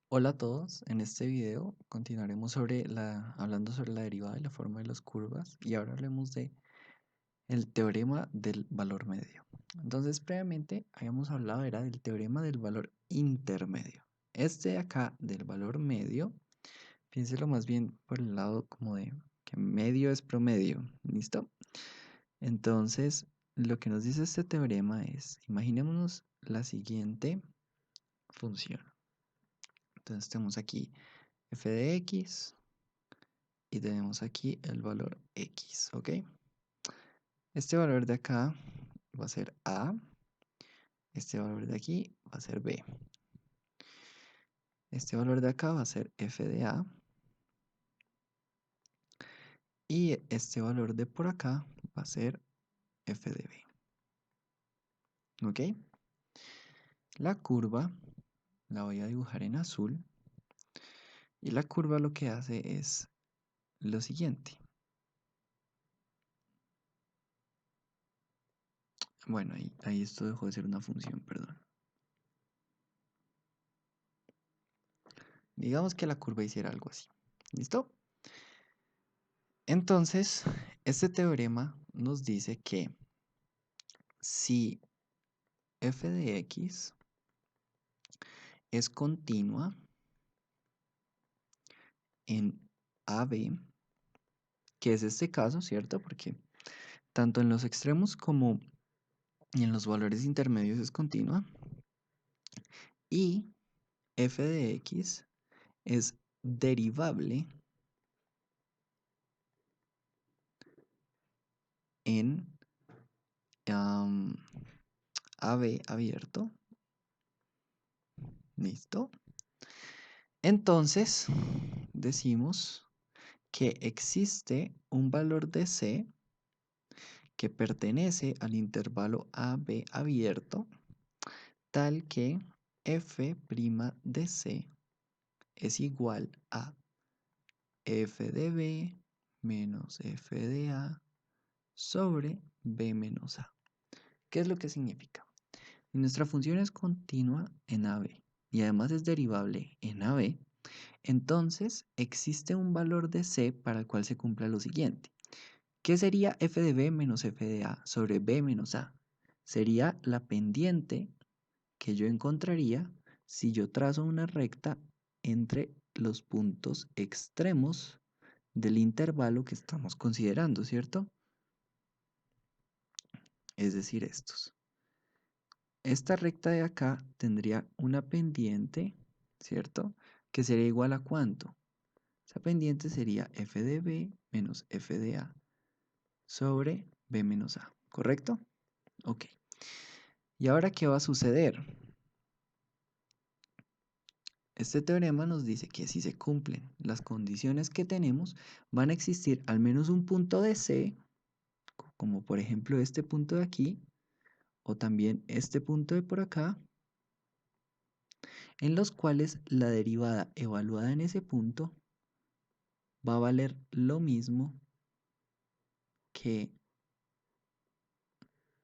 Hola a todos, en este video continuaremos hablando sobre la derivada y la forma de las curvas y ahora hablemos de el teorema del valor medio. Entonces previamente habíamos hablado era del teorema del valor intermedio. Este de acá del valor medio, piénselo más bien por el lado como de que medio es promedio, ¿listo? Entonces lo que nos dice este teorema es, imaginémonos la siguiente función. Entonces tenemos aquí f de x y tenemos aquí el valor x, ¿ok? Este valor de acá va a ser a, este valor de aquí va a ser b. Este valor de acá va a ser f de a y este valor de por acá va a ser f de b, ¿ok? La curva la voy a dibujar en azul y la curva lo que hace es lo siguiente. Bueno, ahí esto dejó de ser una función, perdón. Digamos que la curva hiciera algo así. ¿Listo? Entonces, este teorema nos dice que si f de x es continua en AB, que es este caso, ¿cierto? Porque tanto en los extremos como en los valores intermedios es continua. Y f de x es derivable en AB abierto. ¿Listo? Entonces, decimos que existe un valor de C que pertenece al intervalo AB abierto, tal que f' de C es igual a f de B menos f de A sobre B menos A. ¿Qué es lo que significa? Si nuestra función es continua en AB y además es derivable en AB, entonces existe un valor de C para el cual se cumpla lo siguiente. ¿Qué sería f de B menos f de A sobre B menos A? Sería la pendiente que yo encontraría si yo trazo una recta entre los puntos extremos del intervalo que estamos considerando, ¿cierto? Es decir, estos. Esta recta de acá tendría una pendiente, ¿cierto? Que sería igual a ¿cuánto? Esa pendiente sería f de B menos f de A sobre B menos A, ¿correcto? Ok. ¿Y ahora qué va a suceder? Este teorema nos dice que si se cumplen las condiciones que tenemos, van a existir al menos un punto de C, como por ejemplo este punto de aquí, o también este punto de por acá, en los cuales la derivada evaluada en ese punto va a valer lo mismo que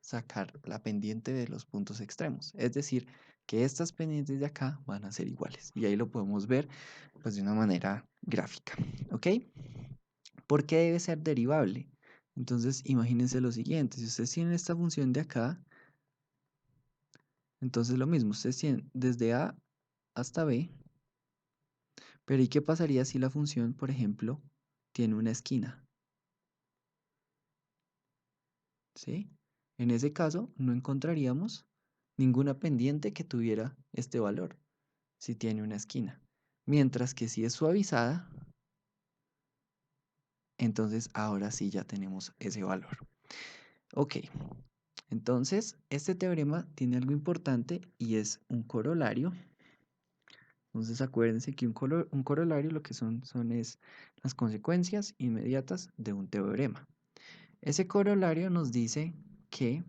sacar la pendiente de los puntos extremos. Es decir, que estas pendientes de acá van a ser iguales. Y ahí lo podemos ver pues, de una manera gráfica. ¿Ok? ¿Por qué debe ser derivable? Entonces, imagínense lo siguiente. Si ustedes tienen esta función de acá, entonces lo mismo. Ustedes tienen desde A hasta B. Pero ¿y qué pasaría si la función, por ejemplo, tiene una esquina? ¿Sí? En ese caso, no encontraríamos ninguna pendiente que tuviera este valor, si tiene una esquina. Mientras que si es suavizada, entonces ahora sí ya tenemos ese valor. Ok, entonces este teorema tiene algo importante y es un corolario. Entonces acuérdense que un corolario lo que son es las consecuencias inmediatas de un teorema. Ese corolario nos dice que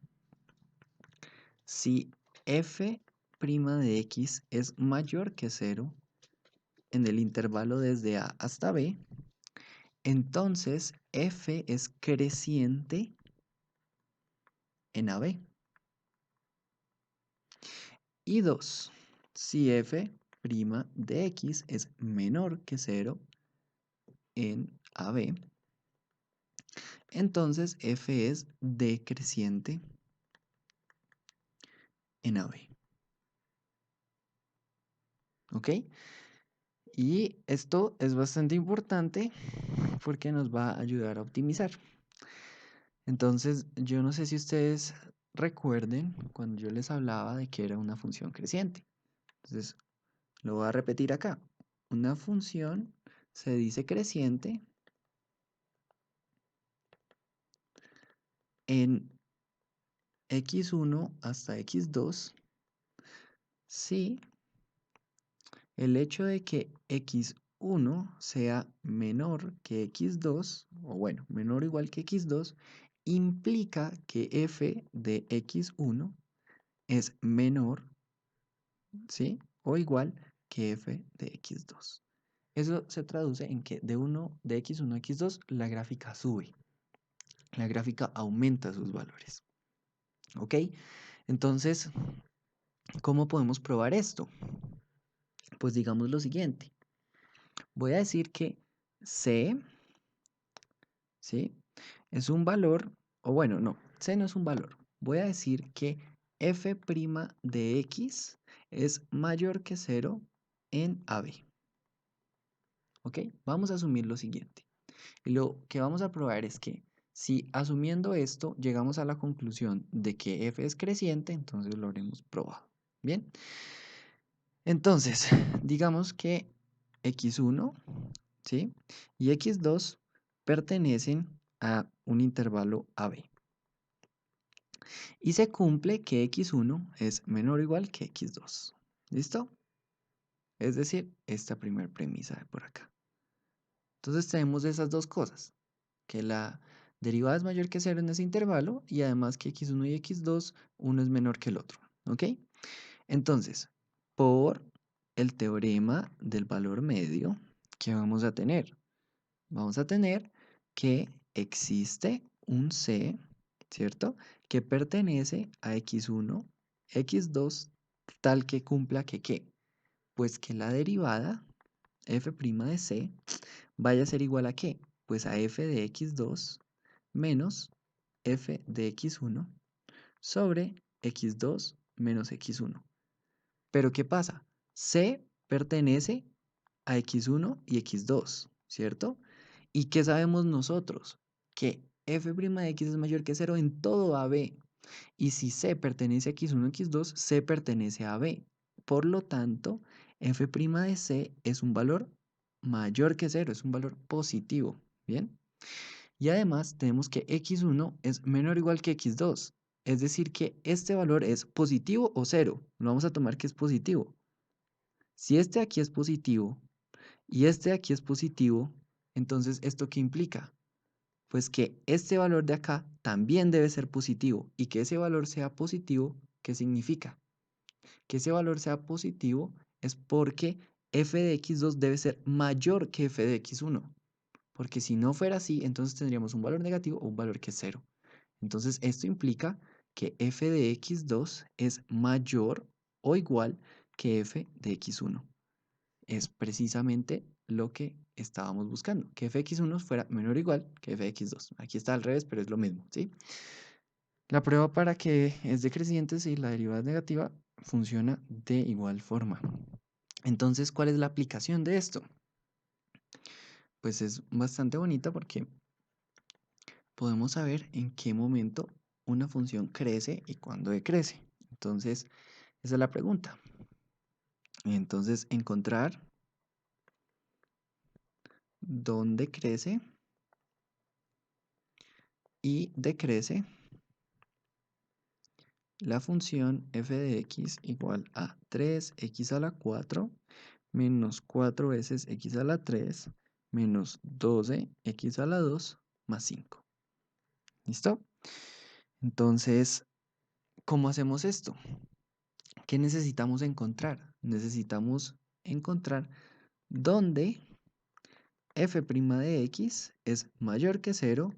si f' de x es mayor que 0 en el intervalo desde A hasta B, entonces f es creciente en AB. Y 2, si f de x es menor que 0 en AB, entonces f es decreciente en AB. ¿Ok? Y esto es bastante importante porque nos va a ayudar a optimizar. Entonces, yo no sé si ustedes recuerden cuando yo les hablaba de que era una función creciente. Entonces, lo voy a repetir acá. Una función se dice creciente en x1 hasta x2 si el hecho de que x1 sea menor que x2, o bueno, menor o igual que x2, implica que f de x1 es menor, ¿sí? O igual que f de x2. Eso se traduce en que de x1 a x2 la gráfica sube, la gráfica aumenta sus valores. ¿Ok? Entonces, ¿cómo podemos probar esto? Pues digamos lo siguiente. Voy a decir que C, ¿sí? Es un valor, o bueno, no, C no es un valor. Voy a decir que f' de x es mayor que 0 en AB. ¿Ok? Vamos a asumir lo siguiente. Y lo que vamos a probar es que si asumiendo esto llegamos a la conclusión de que f es creciente, entonces lo habremos probado. Bien. Entonces, digamos que x1, ¿sí? Y x2 pertenecen a un intervalo AB. Y se cumple que x1 es menor o igual que x2. ¿Listo? Es decir, esta primera premisa de por acá. Entonces tenemos esas dos cosas, que la derivada es mayor que 0 en ese intervalo y además que x1 y x2, uno es menor que el otro. ¿Ok? Entonces, por el teorema del valor medio, ¿qué vamos a tener? Vamos a tener que existe un C, ¿cierto? Que pertenece a x1, x2, tal que cumpla que ¿qué? Pues que la derivada f' de C vaya a ser igual a ¿qué? Pues a f de x2 menos f de x1 sobre x2 menos x1. Pero ¿qué pasa? C pertenece a x1 y x2, ¿cierto? ¿Y qué sabemos nosotros? Que f' de x es mayor que 0 en todo AB. Y si C pertenece a x1 y x2, C pertenece a B. Por lo tanto, f' de C es un valor mayor que 0, es un valor positivo. ¿Bien? Y además tenemos que x1 es menor o igual que x2. Es decir, que este valor es positivo o 0. Lo vamos a tomar que es positivo. Si este aquí es positivo y este aquí es positivo, entonces ¿esto qué implica? Pues que este valor de acá también debe ser positivo y que ese valor sea positivo, ¿qué significa? Que ese valor sea positivo es porque f de x2 debe ser mayor que f de x1. Porque si no fuera así, entonces tendríamos un valor negativo o un valor que es 0. Entonces esto implica que f de x2 es mayor o igual que f de x1. Es precisamente lo que estábamos buscando, que fx1 fuera menor o igual que fx2. Aquí está al revés, pero es lo mismo, ¿sí? La prueba para que es decreciente si la derivada es negativa funciona de igual forma. Entonces, ¿cuál es la aplicación de esto? Pues es bastante bonita porque podemos saber en qué momento una función crece y cuándo decrece. Entonces, esa es la pregunta. Entonces, encontrar dónde crece y decrece la función f de x igual a 3x a la 4 menos 4 veces x a la 3 menos 12x a la 2 más 5. ¿Listo? Entonces, ¿cómo hacemos esto? ¿Qué necesitamos encontrar? Necesitamos encontrar dónde f' de x es mayor que 0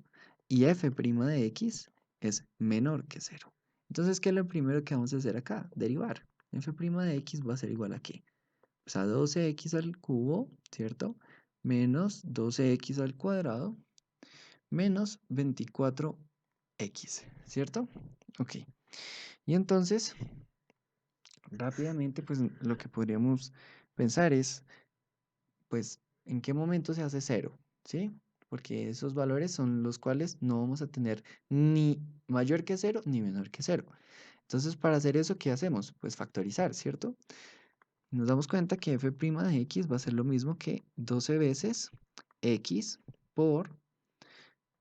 y f' de x es menor que 0. Entonces, ¿qué es lo primero que vamos a hacer acá? Derivar. F' de x va a ser igual a ¿qué? O sea, 12x al cubo, ¿cierto? Menos 12x al cuadrado menos 24x, ¿cierto? Ok. Y entonces, rápidamente, pues lo que podríamos pensar es, pues, ¿en qué momento se hace cero? ¿Sí? Porque esos valores son los cuales no vamos a tener ni mayor que cero ni menor que cero. Entonces, para hacer eso, ¿qué hacemos? Pues factorizar, ¿cierto? Nos damos cuenta que f' de x va a ser lo mismo que 12 veces x por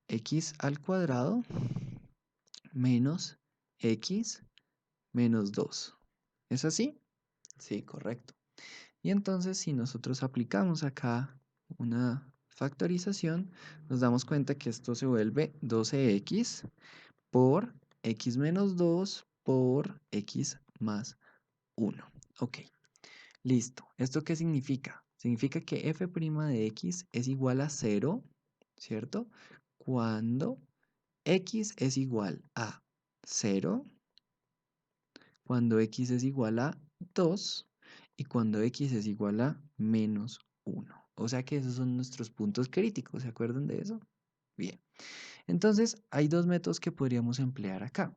x al cuadrado menos x menos 2. ¿Es así? Sí, correcto. Y entonces si nosotros aplicamos acá una factorización, nos damos cuenta que esto se vuelve 12x por x menos 2 por x más 1. Ok, listo. ¿Esto qué significa? Significa que f' de x es igual a 0, ¿cierto? Cuando x es igual a 0, cuando x es igual a 2 y cuando x es igual a menos 1. O sea que esos son nuestros puntos críticos, ¿se acuerdan de eso? Bien, entonces hay dos métodos que podríamos emplear acá.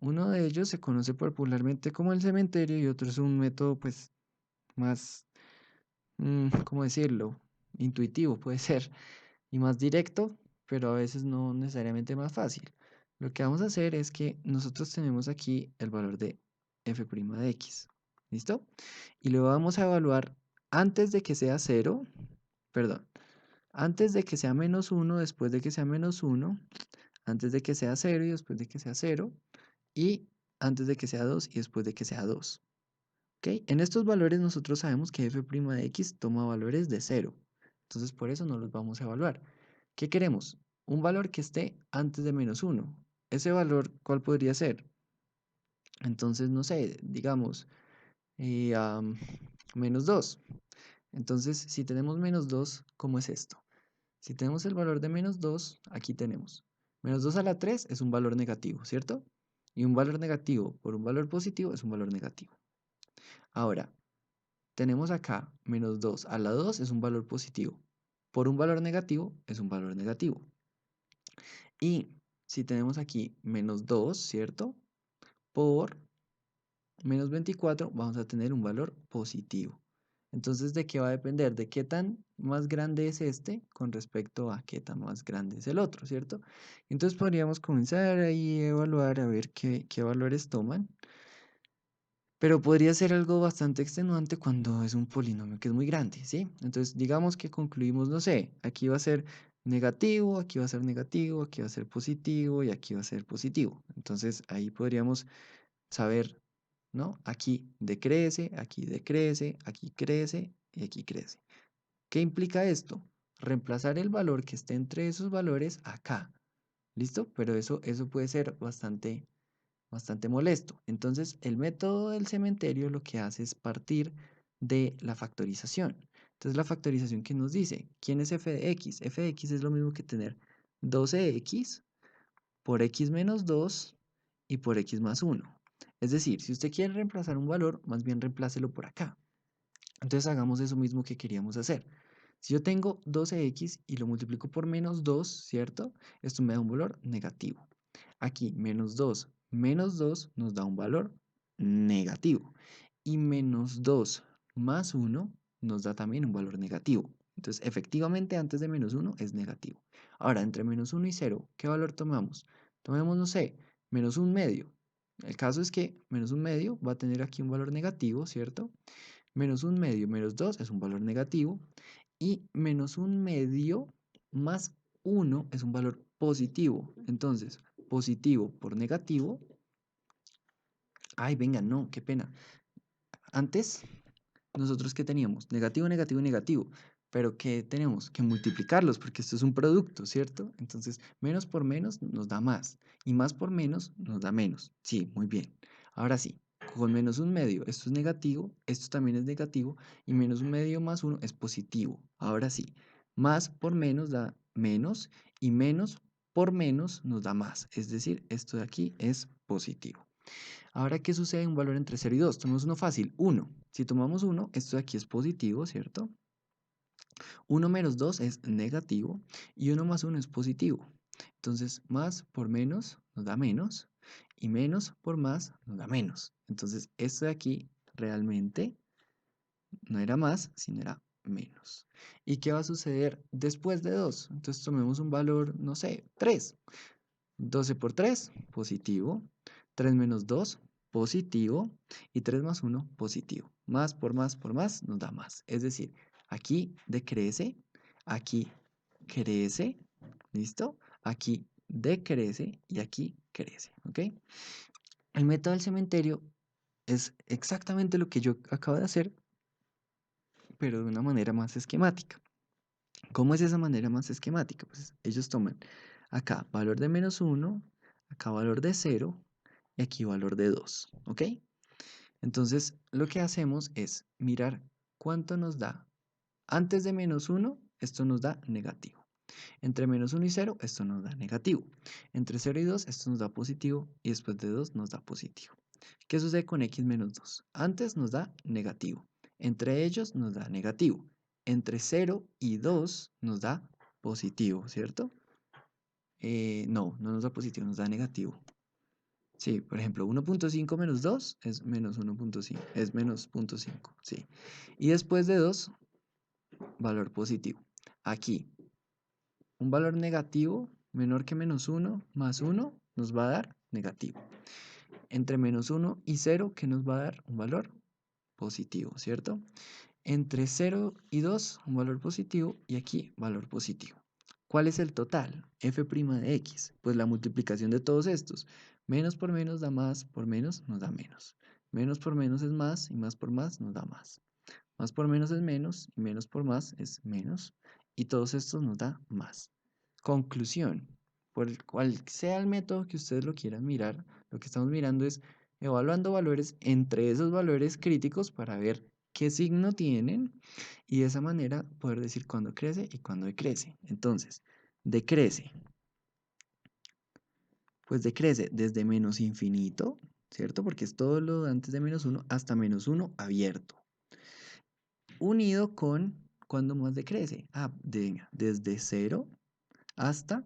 Uno de ellos se conoce popularmente como el cementerio y otro es un método pues más, ¿cómo decirlo? Intuitivo puede ser y más directo, pero a veces no necesariamente más fácil. Lo que vamos a hacer es que nosotros tenemos aquí el valor de f' de x, ¿listo? Y lo vamos a evaluar antes de que sea 0, perdón, antes de que sea menos 1, después de que sea menos 1, antes de que sea 0 y después de que sea 0, y antes de que sea 2 y después de que sea 2. ¿Ok? En estos valores nosotros sabemos que f' de x toma valores de 0. Entonces por eso no los vamos a evaluar. ¿Qué queremos? Un valor que esté antes de menos 1. ¿Ese valor cuál podría ser? Entonces, no sé, digamos, menos 2. Entonces, si tenemos menos 2, ¿cómo es esto? Si tenemos el valor de menos 2, aquí tenemos. Menos 2 a la 3 es un valor negativo, ¿cierto? Y un valor negativo por un valor positivo es un valor negativo. Ahora, tenemos acá menos 2 a la 2 es un valor positivo. Por un valor negativo es un valor negativo. Y si tenemos aquí menos 2, ¿cierto? Por menos 24 vamos a tener un valor positivo. Entonces, ¿de qué va a depender? De qué tan más grande es este con respecto a qué tan más grande es el otro, ¿cierto? Entonces podríamos comenzar ahí a evaluar a ver qué valores toman. Pero podría ser algo bastante extenuante cuando es un polinomio que es muy grande, ¿sí? Entonces, digamos que concluimos, no sé, aquí va a ser negativo, aquí va a ser negativo, aquí va a ser positivo y aquí va a ser positivo. Entonces, ahí podríamos saber, ¿no? Aquí decrece, aquí crece y aquí crece. ¿Qué implica esto? Reemplazar el valor que esté entre esos valores acá. ¿Listo? Pero eso puede ser bastante molesto. Entonces, el método del cementerio lo que hace es partir de la factorización. Entonces, la factorización que nos dice, ¿quién es f de x? F de x es lo mismo que tener 12x por x menos 2 y por x más 1. Es decir, si usted quiere reemplazar un valor, más bien reemplácelo por acá. Entonces, hagamos eso mismo que queríamos hacer. Si yo tengo 12x y lo multiplico por menos 2, ¿cierto? Esto me da un valor negativo. Aquí, menos 2 nos da un valor negativo. Y menos 2 más 1 nos da también un valor negativo. Entonces, efectivamente, antes de menos 1 es negativo. Ahora, entre menos 1 y 0, ¿qué valor tomamos? Tomemos, no sé, menos un medio. El caso es que menos un medio va a tener aquí un valor negativo, ¿cierto? Menos un medio menos 2 es un valor negativo. Y menos un medio más 1 es un valor positivo. Entonces, positivo por negativo. Ay, venga, no, qué pena. Antes, nosotros ¿qué teníamos? Negativo, negativo, negativo. Pero ¿qué tenemos? Que multiplicarlos, porque esto es un producto, ¿cierto? Entonces, menos por menos nos da más. Y más por menos nos da menos. Sí, muy bien. Ahora sí, con menos un medio, esto es negativo, esto también es negativo, y menos un medio más uno es positivo. Ahora sí, más por menos da menos, y menos por menos nos da más. Es decir, esto de aquí es positivo. Ahora, ¿qué sucede en un valor entre 0 y 2? Tomemos uno fácil, 1. Si tomamos 1, esto de aquí es positivo, ¿cierto? 1 menos 2 es negativo y 1 más 1 es positivo. Entonces, más por menos nos da menos y menos por más nos da menos. Entonces, esto de aquí realmente no era más, sino era menos. ¿Y qué va a suceder después de 2? Entonces, tomemos un valor, no sé, 3. 12 por 3, positivo. 3 menos 2, positivo. Y 3 más 1, positivo. Más por más nos da más. Es decir, aquí decrece, aquí crece, ¿listo? Aquí decrece y aquí crece, ¿ok? El método del cementerio es exactamente lo que yo acabo de hacer, pero de una manera más esquemática. ¿Cómo es esa manera más esquemática? Pues ellos toman acá valor de menos 1, acá valor de 0 y aquí valor de 2, ¿ok? Entonces lo que hacemos es mirar cuánto nos da. Antes de menos 1, esto nos da negativo. Entre menos 1 y 0, esto nos da negativo. Entre 0 y 2, esto nos da positivo y después de 2 nos da positivo. ¿Qué sucede con x menos 2? Antes nos da negativo. Entre ellos nos da negativo. Entre 0 y 2 nos da positivo, ¿cierto? No nos da positivo, nos da negativo. Sí, por ejemplo, 1.5 menos 2 es menos 1.5, es menos 0.5, sí. Y después de 2, valor positivo. Aquí, un valor negativo menor que menos 1 más 1 nos va a dar negativo. Entre menos 1 y 0, ¿qué nos va a dar? Un valor positivo, ¿cierto? Entre 0 y 2, un valor positivo y aquí valor positivo. ¿Cuál es el total? F' de x. Pues la multiplicación de todos estos. Menos por menos da más, por menos nos da menos. Menos por menos es más y más por más nos da más. Más por menos es menos y menos por más es menos. Y todos estos nos da más. Conclusión. Por el cual sea el método que ustedes lo quieran mirar, lo que estamos mirando es evaluando valores entre esos valores críticos para ver qué signo tienen y de esa manera poder decir cuándo crece y cuándo decrece. Entonces, decrece. Pues decrece desde menos infinito, ¿cierto? Porque es todo lo antes de menos 1 hasta menos 1 abierto. Unido con, ¿cuándo más decrece? Desde 0 hasta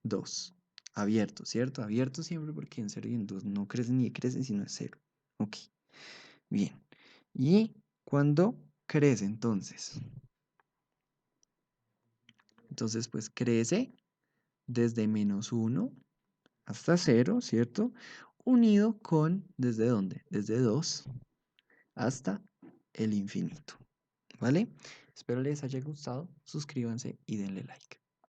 2. Abierto, ¿cierto? Abierto siempre porque en 0 y en 2 no crece ni decrece, sino es 0. Ok, bien. ¿Y cuándo crece entonces? Entonces, pues crece desde menos 1 hasta 0, ¿cierto? Unido con, ¿desde dónde? Desde 2 hasta el infinito, ¿vale? Espero les haya gustado, suscríbanse y denle like.